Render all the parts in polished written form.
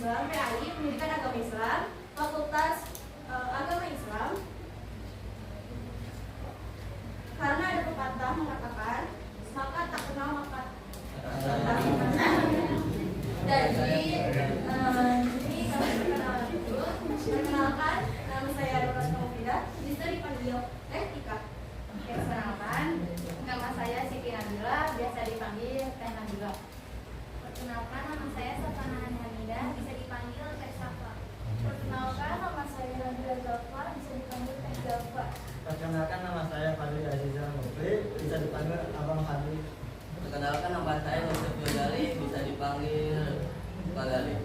Islam PAI Pendidikan Agama Islam Fakultas Agama Islam. Karena ada pepatah mengatakan maka tak kenal maka tak kenal. Jadi kami perkenalan dulu. Perkenalkan, nama saya Rolas Mufidah, bisa dipanggil Tika. Perkenalkan, nama saya Siti Nabila, biasa dipanggil Teh Nabila. Perkenalkan, nama saya Safana Hamidah, bisa dipanggil Teh Safa. Perkenalkan, nama saya Nabila Zafar, bisa dipanggil Teh Zafar. Perkenalkan, nama saya Fadli Aziza Mufri, bisa dipanggil Abang Fadli. Perkenalkan, nama saya Yusuf Yudali, bisa dipanggil Pak Gali.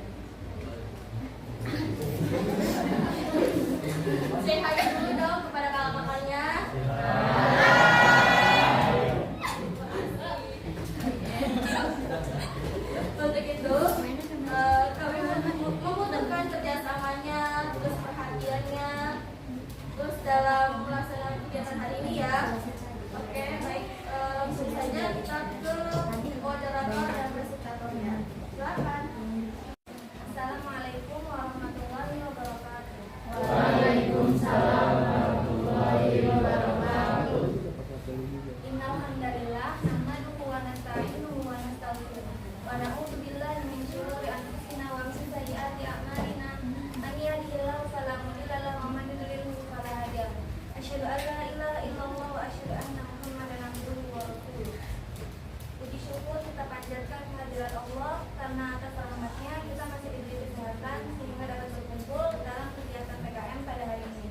Say hi dulu dong kepada kakak-kakaknya. Untuk itu, kami membutuhkan kerjasamanya, terus perhatiannya, terus dalam pelaksanaan kegiatan hari ini ya. Oke, baik, langsung saja kita ke moderator dan presentatornya. Silakan. Assalamualaikum warahmatullahi wabarakatuh. Waalaikumsalam warahmatullahi wabarakatuh. Innal hamdalillah nahmaduhu wa nasta'inuhu wa nastaghfiruh wa na'udzu billahi min shururi anfusina wa min sayyiati a'malina. Man yahdihillahu fala mudilla lahu wa man yudlil fala hadiya lahu. Asyhadu an la ilaha illallah wa asyhadu anna Muhammadan abduhu wa rasuluh. Puji syukur kita panjatkan kehadirat Allah karena atas rahmatnya kita masih diberi kesehatan sehingga dapat berkumpul dalam kegiatan PKM pada hari ini.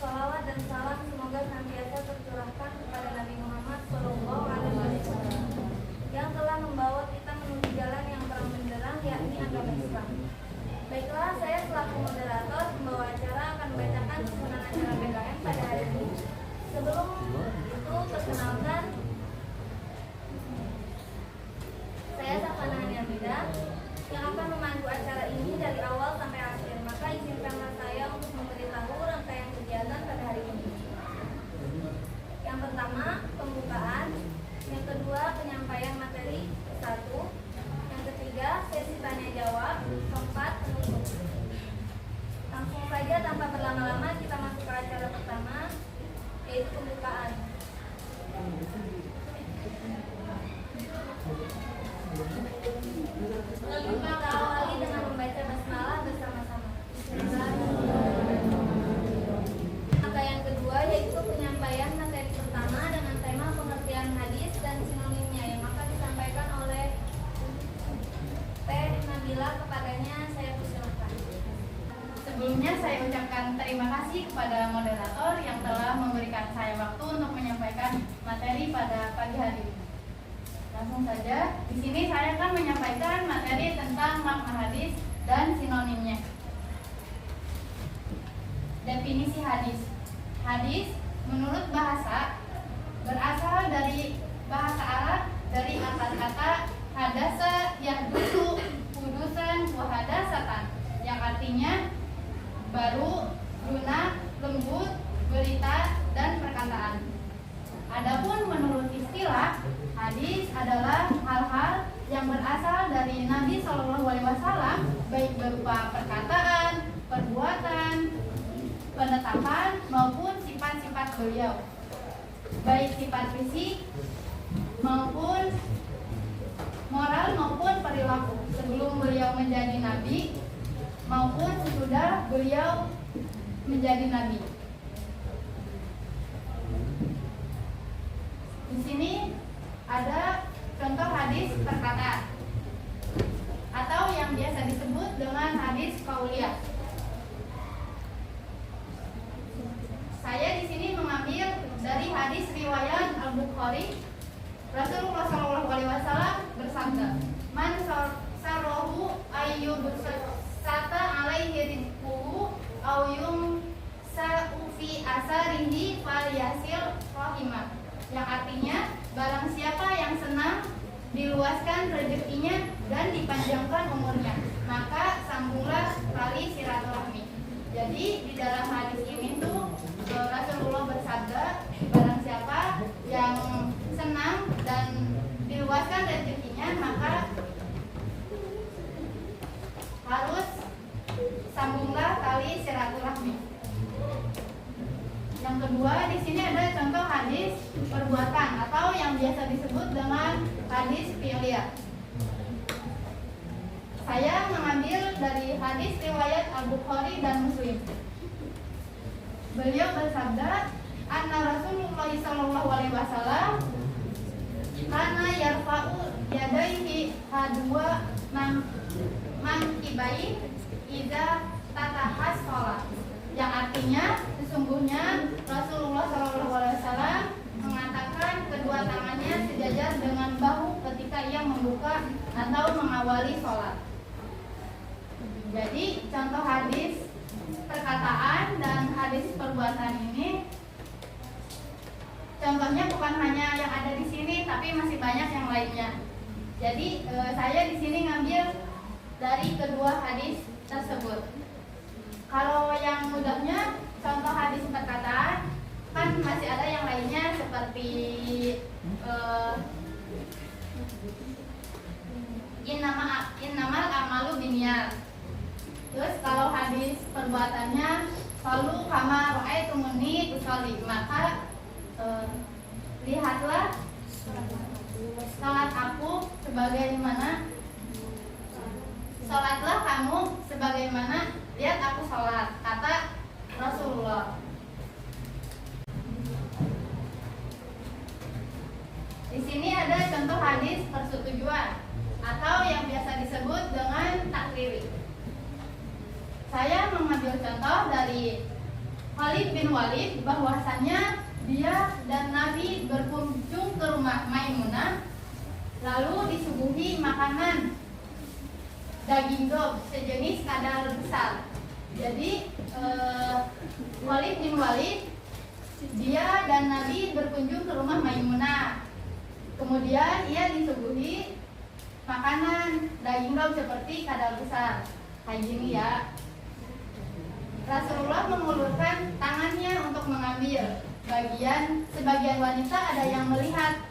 Salawat dan salam semoga senantiasa tercurahkan kepada Nabi Muhammad SAW yang telah membawa kita menuju jalan yang terang benderang, yakni agama Islam. Baiklah, saya selaku moderator pembawa acara akan membacakan susunan acara PKM pada hari ini. Sebelum itu, perkenalkan, saya Safana Hamidah yang akan memandu acara ini dari awal sampai akhir. Maka izinkanlah saya untuk memberitahu rangkaian kegiatan pada hari ini. Yang pertama, pembukaan. Yang kedua, penyampaian materi 1. Yang ketiga, sesi tanya jawab. Keempat, penutup. Langsung saja tanpa berlama-lama kita masuk ke acara pertama, yaitu pembukaan. Kita awali dengan membaca basmalah bersama-sama. Rangkaian kedua yaitu penyampaian materi pertama dengan tema pengertian hadis dan sinonimnya yang akan disampaikan oleh Teh Nabila. Kepadanya saya persilakan. Sebelumnya saya ucapkan terima kasih kepada moderator yang telah memberikan saya waktu untuk menyampaikan materi pada pagi hari ini. Langsung saja, di sini saya akan menyampaikan materi tentang makna hadis dan sinonimnya. Definisi hadis. Hadis menurut bahasa berasal dari bahasa Arab dari akar kata hadasa yahdusu hudusan wa hadasatan yang artinya baru, lunak, lembut, berita, dan perkataan. Adapun menurut istilah, hadis adalah hal-hal yang berasal dari Nabi SAW, baik berupa perkataan, perbuatan, penetapan maupun sifat-sifat beliau, baik sifat fisik maupun moral maupun perilaku sebelum beliau menjadi nabi maupun sesudah beliau menjadi nabi. Di sini ada contoh hadis perkataan atau yang biasa disebut dengan hadis qauliyah. Saya di sini mengambil dari hadis riwayat Al-Bukhari. Rasulullah SAW bersabda, "Man sarohu ayyub sata alaihi rizquhu aw yum sa'ufi asarihi falyasil rahimah." Yang artinya, barang siapa yang senang diluaskan rezekinya dan dipanjangkan umurnya, maka sambunglah tali silaturahmi. Jadi di dalam hadis ini tuh Rasulullah bersabda, barang siapa yang senang dan diluaskan rezekinya, maka harus tali silaturahmi. Yang kedua, di sini ada contoh hadis perbuatan atau yang biasa disebut dengan hadis fi'liyah. Saya mengambil dari hadis riwayat Al-Bukhari dan Muslim. Beliau bersabda, "Anna Rasulullah sallallahu alaihi wasallam kana yarfa'u yadayhi hadwa mankibai idza tatahas shalah." Yang artinya sesungguhnya Rasulullah sallallahu alaihi wasallam mengatakan kedua tangannya sejajar dengan bahu ketika ia membuka atau mengawali sholat. Jadi contoh hadis perkataan dan hadis perbuatan ini contohnya bukan hanya yang ada di sini, tapi masih banyak yang lainnya. Jadi saya di sini ngambil dari kedua hadis tersebut. Kalau yang mudahnya contoh hadis perkataan kan masih ada yang lainnya seperti innamal amalu binniyat. Terus kalau hadis perbuatannya selalu kama ra'aitumuni usolli, maka lihatlah salat aku sebagaimana salatlah kamu sebagaimana lihat aku salat, kata Rasulullah. Di sini ada contoh hadis persetujuan atau yang biasa disebut dengan takriri. Saya mengambil contoh dari Khalid bin Walid bahwasannya dia dan Nabi berkunjung ke rumah Maimunah lalu disuguhi makanan daging dob sejenis kadar besar. Jadi Khalid bin Walid dia dan Nabi berkunjung ke rumah Maimunah. Kemudian ia disuguhi makanan daging dob seperti kadar besar. Kayak gini ya. Rasulullah mengulurkan tangannya untuk mengambil. Sebagian wanita ada yang melihat.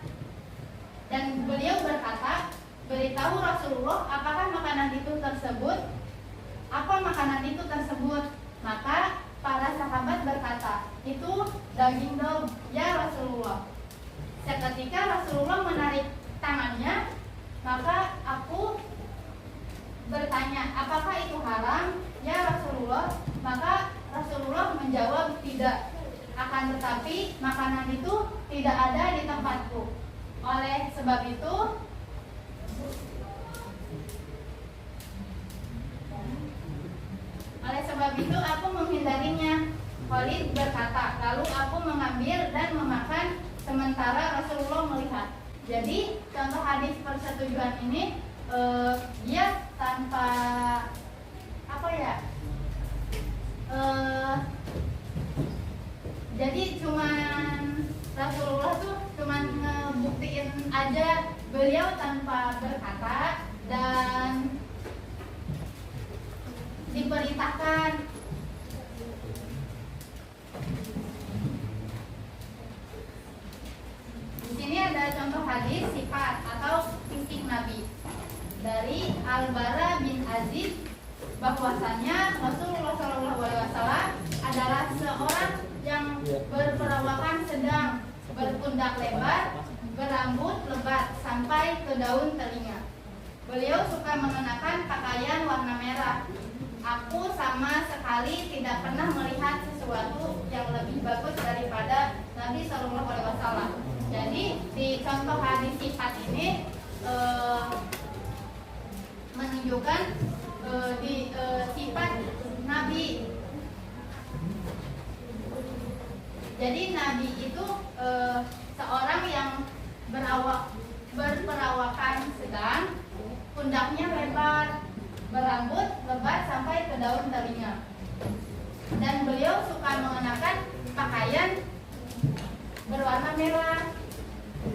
Dan beliau berkata, beritahu Rasulullah apakah makanan itu tersebut? Apa makanan itu tersebut? Maka para sahabat berkata, itu daging dob ya Rasulullah. Seketika Rasulullah menarik tangannya, maka aku bertanya, apakah itu haram ya Rasulullah? Maka Rasulullah menjawab tidak. Akan tetapi makanan itu tidak ada di tempatku. Oleh sebab itu aku menghindarinya. Khalid berkata, lalu aku mengambil dan memakan sementara Rasulullah melihat. Jadi contoh hadis persetujuan ini dia tanpa jadi cuman Rasulullah tuh cuman ngebuktiin aja, beliau tanpa berkata dan diperintahkan. Di sini ada contoh hadis sifat atau fisik Nabi dari Al-Bara bin Azib bahwasannya Rasulullah SAW adalah seorang yang berperawakan sedang, berpundak lebar, berambut lebat sampai ke daun telinga. Beliau suka mengenakan pakaian warna merah. Aku sama sekali tidak pernah melihat sesuatu yang lebih bagus daripada Nabi SAW. Jadi di contoh hadis sifat ini menunjukkan sifat Nabi. Jadi Nabi itu seorang yang berperawakan sedang, pundaknya lebar, berambut lebat sampai ke daun telinga. Dan beliau suka mengenakan pakaian berwarna merah.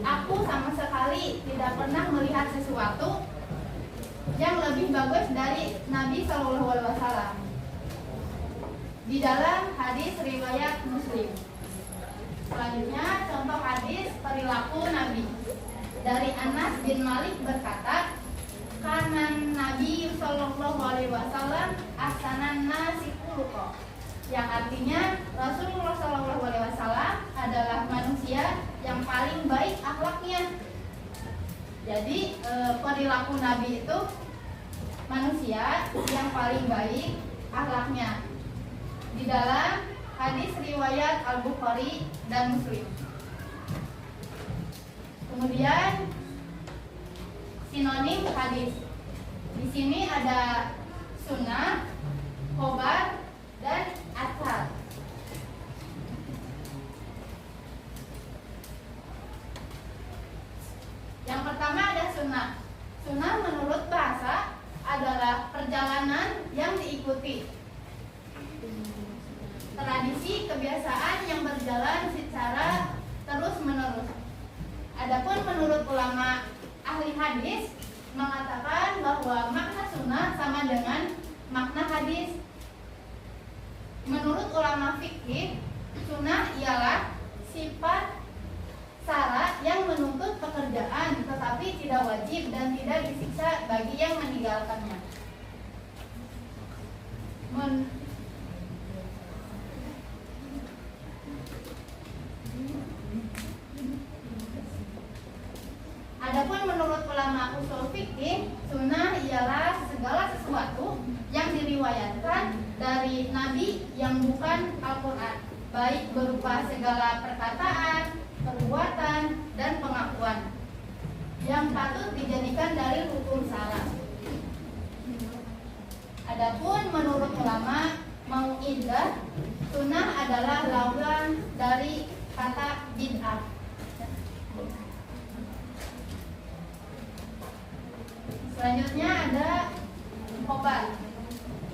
Aku sama sekali tidak pernah melihat sesuatu yang lebih bagus dari Nabi SAW. Di dalam hadis riwayat Muslim. Selanjutnya contoh hadis perilaku Nabi. Dari Anas bin Malik berkata, kanan Nabi Sallallahu Alaihi Wasallam ahsanan nasi khuluqa, yang artinya Rasulullah SAW adalah manusia yang paling baik akhlaknya. Jadi perilaku Nabi itu manusia yang paling baik akhlaknya. Di dalam hadis riwayat Al-Bukhari dan Muslim. Kemudian sinonim hadis. Di sini ada sunnah, khobar, dan athar. Yang pertama ada sunnah. Sunnah menurut bahasa adalah perjalanan yang diikuti, tradisi kebiasaan yang berjalan secara terus-menerus. Adapun menurut ulama ahli hadis mengatakan bahwa makna sunnah sama dengan makna hadis. Menurut ulama fikih, sunnah ialah sifat syarat yang menuntut pekerjaan tetapi tidak wajib dan tidak disiksa bagi yang meninggalkannya. Adapun menurut ulama usul fikih, sunnah ialah segala sesuatu yang diriwayatkan dari Nabi yang bukan Al-Quran, baik berupa segala perkataan, perbuatan, dan pengakuan yang patut dijadikan dalil hukum syara. Adapun menurut ulama mau'idah, sunnah adalah lawan dari kata bid'ah. Selanjutnya ada khobar.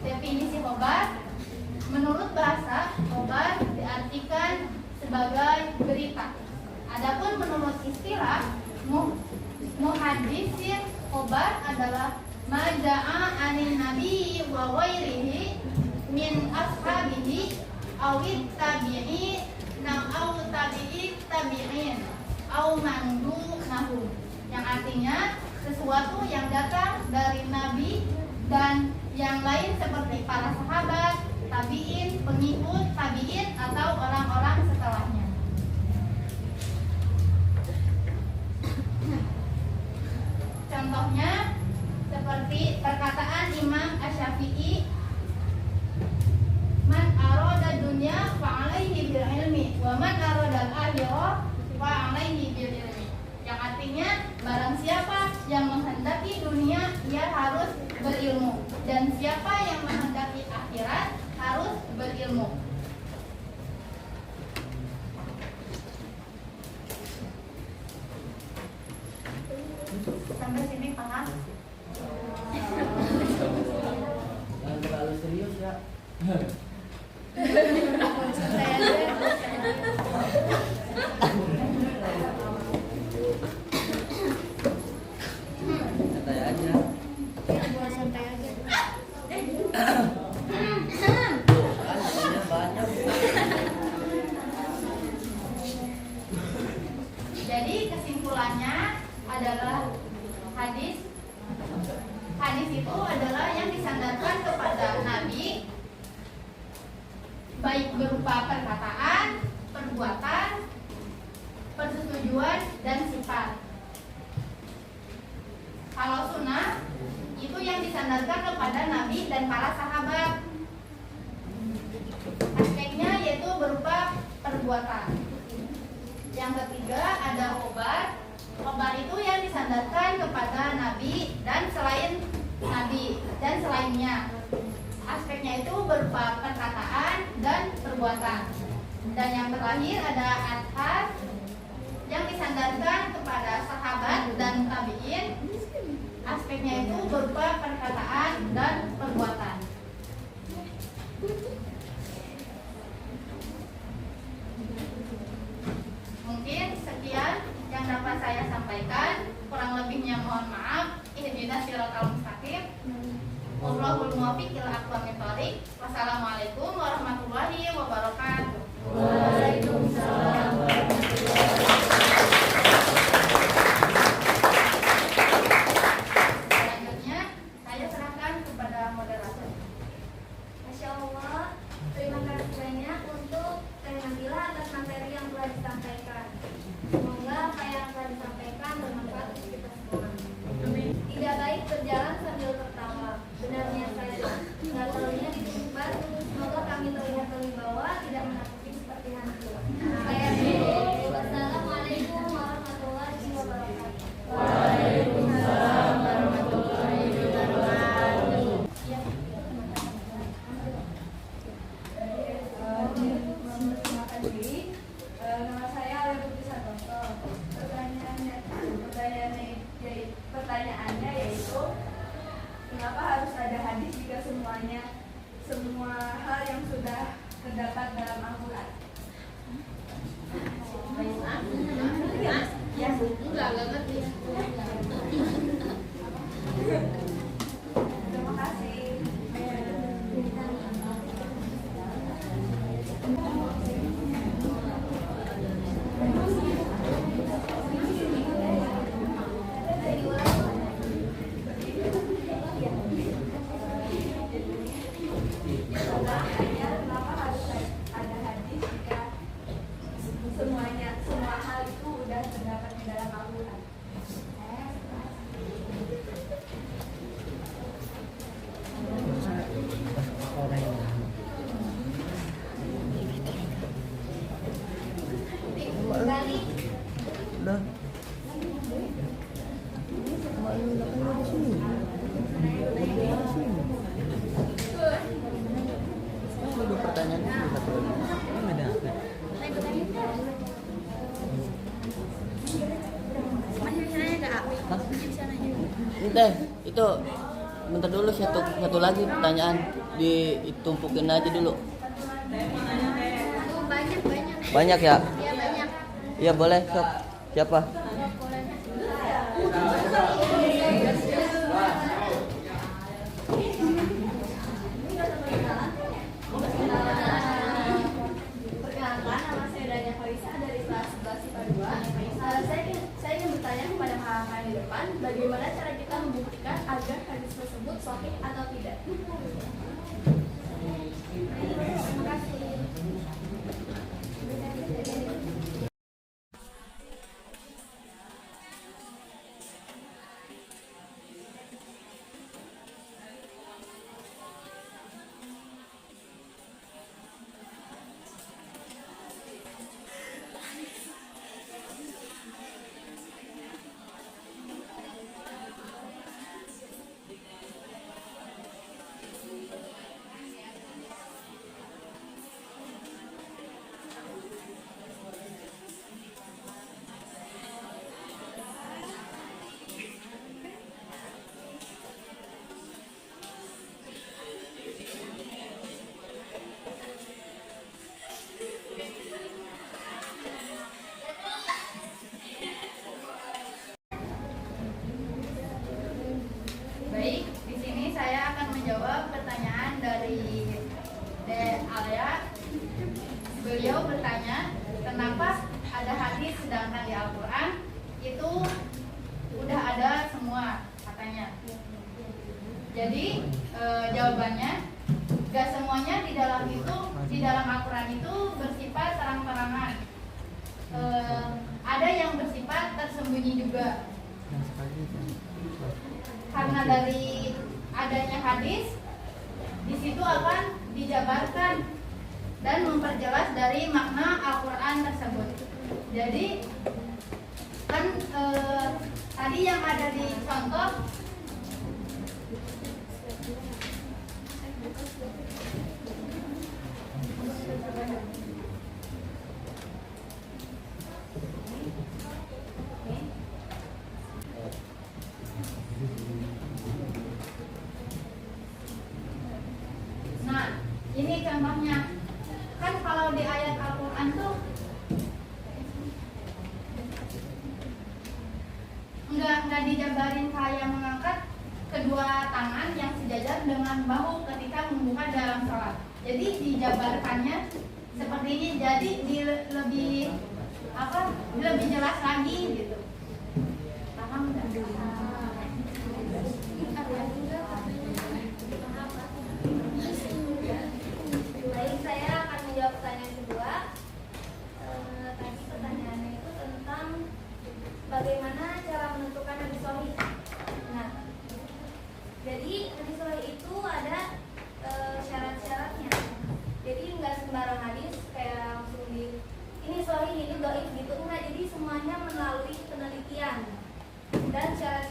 Definisi khobar, menurut bahasa, khobar diartikan sebagai berita. Adapun menurut istilah muhaddisin, khobar adalah maja'a anin nabi wa ghairihi min ashabihi awit tabi'i au tabi'i tabi'in au mandu nahu, yang artinya sesuatu yang datang dari Nabi dan yang lain seperti para sahabat, tabi'in, pengikut tabi'in, atau orang-orang setelahnya. Contohnya seperti perkataan Imam Asy-Syafi'i, man arada dunya fa alaihi bil ilmi wa man arada al-akhirah fa alaihi bil ilmi, yang artinya barang siapa yang menghendaki dunia ia harus berilmu, dan siapa yang menghendaki akhirat harus berilmu. Sampai sini paham? Jangan terlalu serius ya. Santai aja. Banyak. Jadi kesimpulannya adalah hadis itu adalah yang disandarkan kepada Nabi, baik berupa perkataan, perbuatan, persetujuan, dan sifat. Kalau sunnah itu yang disandarkan kepada Nabi dan para sahabat. Aspeknya yaitu berupa perbuatan. Yang ketiga ada khobar. Khobar itu yang disandarkan kepada Nabi dan selain Nabi dan selainnya. Aspeknya itu berupa perkataan dan perbuatan. Dan yang terakhir ada athar yang disandarkan kepada sahabat dan tabi'in. Aspeknya itu berupa perkataan dan perbuatan. Mungkin sekian yang dapat saya sampaikan. Kurang lebihnya mohon maaf. Ihdinas siratal mustaqim. Wallahul muwaffiq ila aqwamit thoriq. Wassalamualaikum warahmatullahi wabarakatuh. Waalaikumsalam. Selanjutnya saya serahkan kepada moderator. Masya Allah, semua hal yang sudah terdapat dalam Al-Quran. Ya, enggak ngerti. Terima kasih. Kenapa harus ada hadis jika semua hal itu udah terdapat di dalam Al-Quran? Kembali. Udah. Ada pertanyaan dulu satu lagi. Ini ada apa? Hah? Udah, itu bentar dulu satu lagi pertanyaan ditumpukin aja dulu. Banyak. Banyak ya? Ya banyak. Iya boleh, sok. Siapa? Perkenalkan, nama saya Dania Kalisa dari kelas 11 IPA 2. Saya ingin bertanya kepada kakak di depan, bagaimana cara kita membuktikan agar hadis tersebut sahih atau tidak? Terima kasih. Baik, di sini saya akan menjawab pertanyaan dari De Alea. Beliau bertanya, kenapa ada hadis sedangkan di Al-Quran itu udah ada semua katanya. Jadi jawabannya, gak semuanya di dalam Al-Quran itu bersifat terang-terangan. Ada yang bersifat tersembunyi juga. Karena dari adanya hadis, di situ akan dijabarkan dan memperjelas dari makna Al-Quran tersebut. Jadi kan tadi yang ada di contoh nah, ini contohnya. Kan kalau di ayat Al-Quran tuh nggak dijabarin kayak mengangkat kedua tangan yang sejajar dengan bahu ketika membuka dalam sholat. Jadi dijabarkannya seperti ini. Jadi lebih jelas lagi gitu. Paham nggak? Baik, saya akan menjawab pertanyaan kedua. Tadi pertanyaannya itu tentang bagaimana cara menentukan hadis sahih. Nah, jadi hadis sahih itu ada syarat-syaratnya. Jadi nggak sembarang hadis kayak langsung ini sahih, ini dhaif gitu. Enggak, jadi semuanya melalui penelitian dan syarat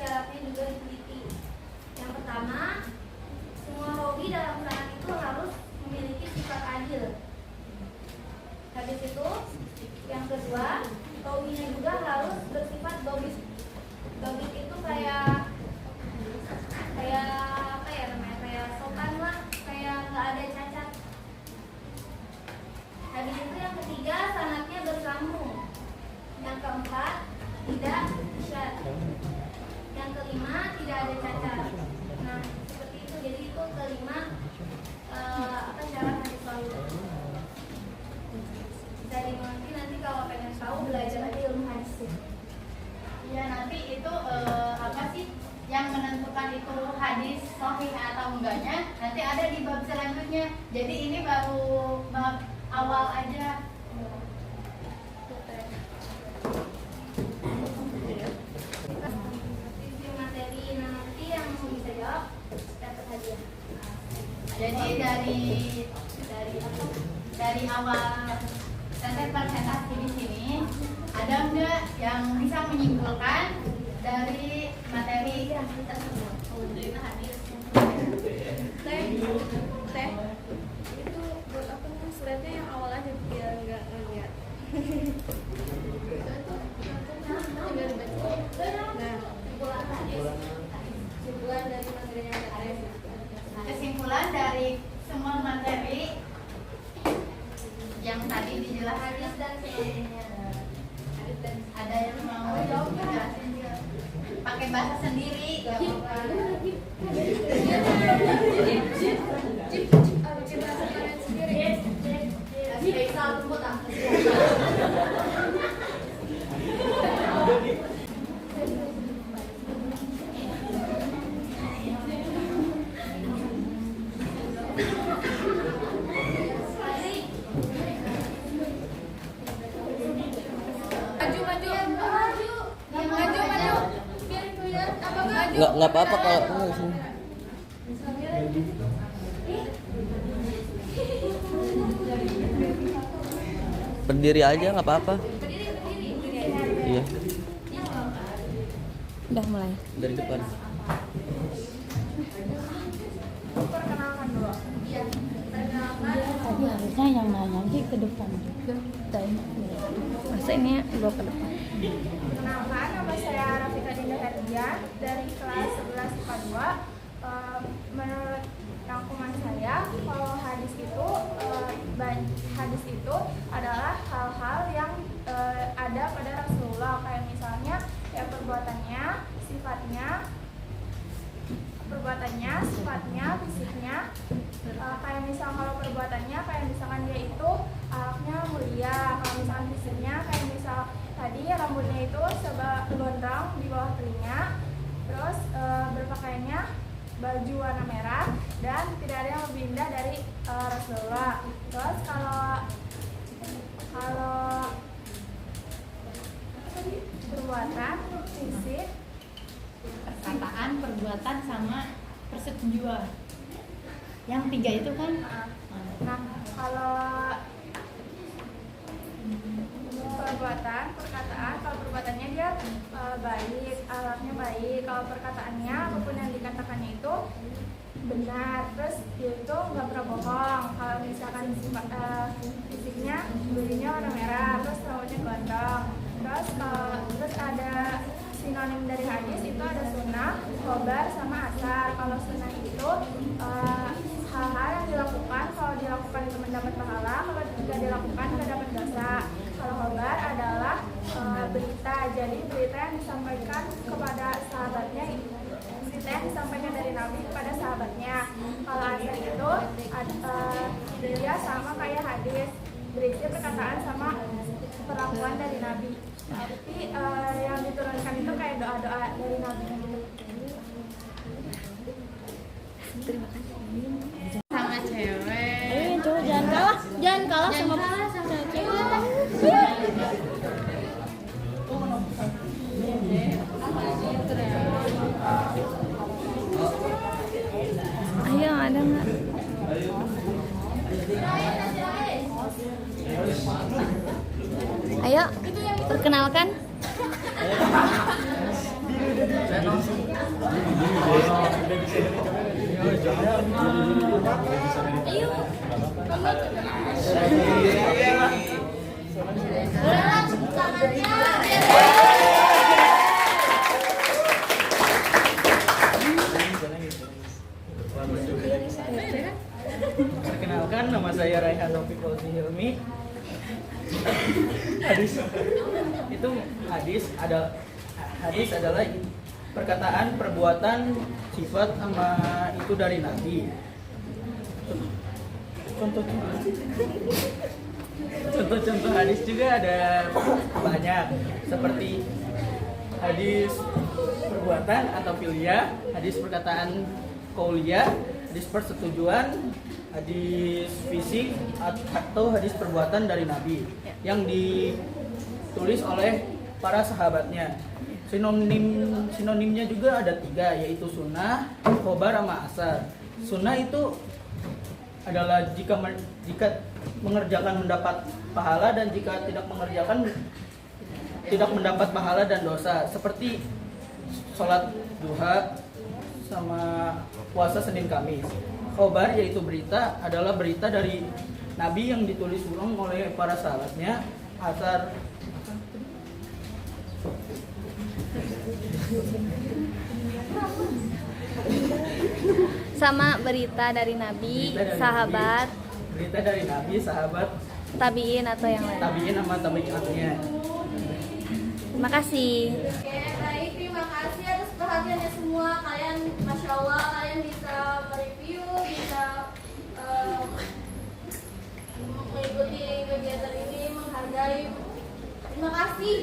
nanti ada di bab selanjutnya. Jadi ini baru bab awal aja. Isi materi nanti yang bisa jawab dapat hadiah. Jadi dari awal tetes presentasi di sini ada nggak yang bisa menyimpulkan dari materi tersebut? Teh itu buat apa nih slide-nya yang awal aja biar nggak ngeliat. Nah, kesimpulan dari materinya tadi. Kesimpulan dari semua materi yang tadi dijelaskan Hadis dan sebagainya. ada yang mau dijelasin nggak? Pakai bahasa sendiri nggak apa-apa. Nggak apa-apa kalau enggak sih. Berdiri aja nggak apa-apa. Iya. Udah mulai. Dari depan. Perkenalkan dulu. Iya. Perkenalkan. Tadi harusnya yang nanya sih ke depan juga. Masa ini gua ke depan. Perkenalkan, nama saya Rafika Dinda Herdian dari kelas 11 IPA 2. Menurut rangkuman saya, kalau hadis itu adalah hal-hal yang ada pada Rasulullah, kayak misalnya ya perbuatannya, sifatnya, fisiknya. Kayak misal kalau perbuatannya, kayak misalkan dia itu akhlaknya mulia. Kalau misalkan fisiknya, kayak misal tadi rambutnya itu gondrong di bawah telinga. Terus berpakaiannya baju warna merah dan tidak ada yang lebih indah dari Rasulullah. Terus kalau perbuatan, fisik, Perkataan, perbuatan sama persetujuan. Yang tiga itu kan nah kalau perbuatan, perkataan, kalau perbuatannya dia baik, akhlaknya baik. Kalau perkataannya apapun yang dikatakannya itu benar, terus dia itu nggak pernah bohong. Kalau misalkan fisiknya bulunya warna merah, terus rambutnya gondrong. Terus ada sinonim dari hadis itu ada sunnah, khobar, sama asar. Kalau sunnah itu hal-hal yang dilakukan, kalau dilakukan itu mendapat pahala, kalau tidak dilakukan tidak dapat dosa. Kalau khobar adalah berita, jadi berita yang disampaikan kepada sahabatnya, berita yang disampaikan dari Nabi kepada sahabatnya. Kalau asar itu dia sama kayak hadis, berisi perkataan sama perlakuan dari Nabi. Tapi yang diturunkan itu kayak doa-doa dari Nabi gitu. Sama cewek. coba jangan kalah sama Ayo, ada nggak? Ayo, perkenalkan. Perkenalkan, nama saya Raihan Taufik Fauzi Hilmi. Hadis adalah perkataan, perbuatan, sifat sama itu dari Nabi. Contoh-contoh hadis juga ada banyak, seperti hadis perbuatan atau filia, hadis perkataan qauliyah, hadis persetujuan, hadis fisik atau hadis perbuatan dari Nabi yang ditulis oleh para sahabatnya. Sinonimnya juga ada 3, yaitu sunnah, khobar, sama asar. Sunnah itu adalah jika mengerjakan mendapat pahala, dan jika tidak mengerjakan tidak mendapat pahala dan dosa, seperti sholat duha sama puasa Senin Kamis. Khobar yaitu berita, adalah berita dari Nabi yang ditulis ulang oleh para sahabatnya. Asar sama berita dari Nabi, sahabat, berita dari Nabi, sahabat, tabiin atau yang lain. tabiin sama tabiinnya. Terima kasih. Oke, baik, terima kasih atas perhatiannya semua. Kalian, masya Allah, kalian bisa mereview, bisa mengikuti kegiatan ini, menghargai. Terima kasih.